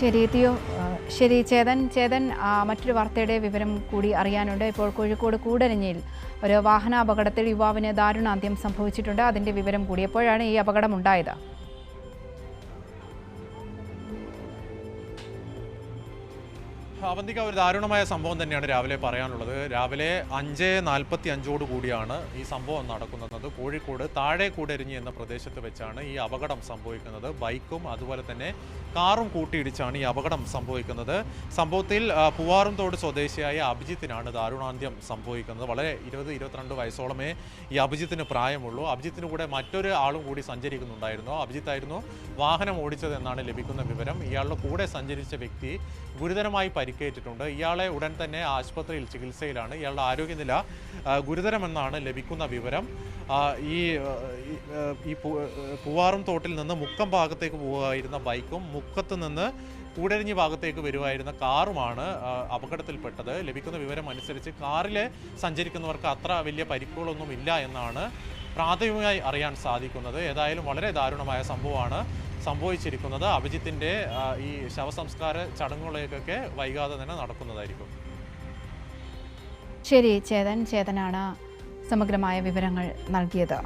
ശരി എത്തിയോ ശരി ചേതൻ മറ്റൊരു വാർത്തയുടെ വിവരം കൂടി അറിയാനുണ്ട്. ഇപ്പോൾ കോഴിക്കോട് കൂടരഞ്ഞിയിൽ ഒരു വാഹനാപകടത്തിൽ യുവാവിന് ദാരുണാന്ത്യം സംഭവിച്ചിട്ടുണ്ട്. അതിൻ്റെ വിവരം കൂടി എപ്പോഴാണ് ഈ അപകടം ഉണ്ടായത്? അവന്തിക, ഒരു ദാരുണമായ സംഭവം തന്നെയാണ് രാവിലെ പറയാനുള്ളത്. രാവിലെ 5:45 കൂടിയാണ് ഈ സംഭവം നടക്കുന്നത്. കോഴിക്കോട് താഴെ കൂടരഞ്ഞി എന്ന പ്രദേശത്ത് വെച്ചാണ് ഈ അപകടം സംഭവിക്കുന്നത്. ബൈക്കും അതുപോലെ തന്നെ കാറും കൂട്ടിയിടിച്ചാണ് ഈ അപകടം സംഭവിക്കുന്നത്. സംഭവത്തിൽ പൂവാറുംതോട് സ്വദേശിയായ അഭിജിത്തിനാണ് ദാരുണാന്ത്യം സംഭവിക്കുന്നത്. വളരെ 20-22 വയസ്സോളമേ ഈ അഭിജിത്തിന് പ്രായമുള്ളൂ. അഭിജിത്തിന് കൂടെ മറ്റൊരു ആളും കൂടി സഞ്ചരിക്കുന്നുണ്ടായിരുന്നു. അഭിജിത്തായിരുന്നു വാഹനം ഓടിച്ചതെന്നാണ് ലഭിക്കുന്ന വിവരം. ഇയാളുടെ കൂടെ സഞ്ചരിച്ച വ്യക്തി ഗുരുതരമായി പരിക്കേറ്റിട്ടുണ്ട്. ഇയാളെ ഉടൻ തന്നെ ആശുപത്രിയിൽ ചികിത്സയിലാണ്. ഇയാളുടെ ആരോഗ്യനില ഗുരുതരമെന്നാണ് ലഭിക്കുന്ന വിവരം. ഈ പൂവാറും തോട്ടിൽ നിന്ന് മുക്കം ഭാഗത്തേക്ക് പോകുമായിരുന്ന ബൈക്കും മുക്കത്ത് നിന്ന് കൂടരഞ്ഞി ഭാഗത്തേക്ക് വരുമായിരുന്ന കാറുമാണ് അപകടത്തിൽപ്പെട്ടത്. ലഭിക്കുന്ന വിവരം അനുസരിച്ച് കാറിൽ സഞ്ചരിക്കുന്നവർക്ക് അത്ര വലിയ പരിക്കുകളൊന്നും ഇല്ല എന്നാണ് പ്രാഥമികമായി അറിയാൻ സാധിക്കുന്നത്. ഏതായാലും വളരെ ദാരുണമായ സംഭവമാണ് സംഭവിച്ചിരിക്കുന്നത്. അഭിജിത്തിൻ്റെ ഈ ശവസംസ്കാര ചടങ്ങുകളേക്കൊക്കെ വൈകാതെ തന്നെ നടക്കുന്നതായിരിക്കും. ശരി ചേതനാണ് സമഗ്രമായ വിവരങ്ങൾ നൽകിയത്.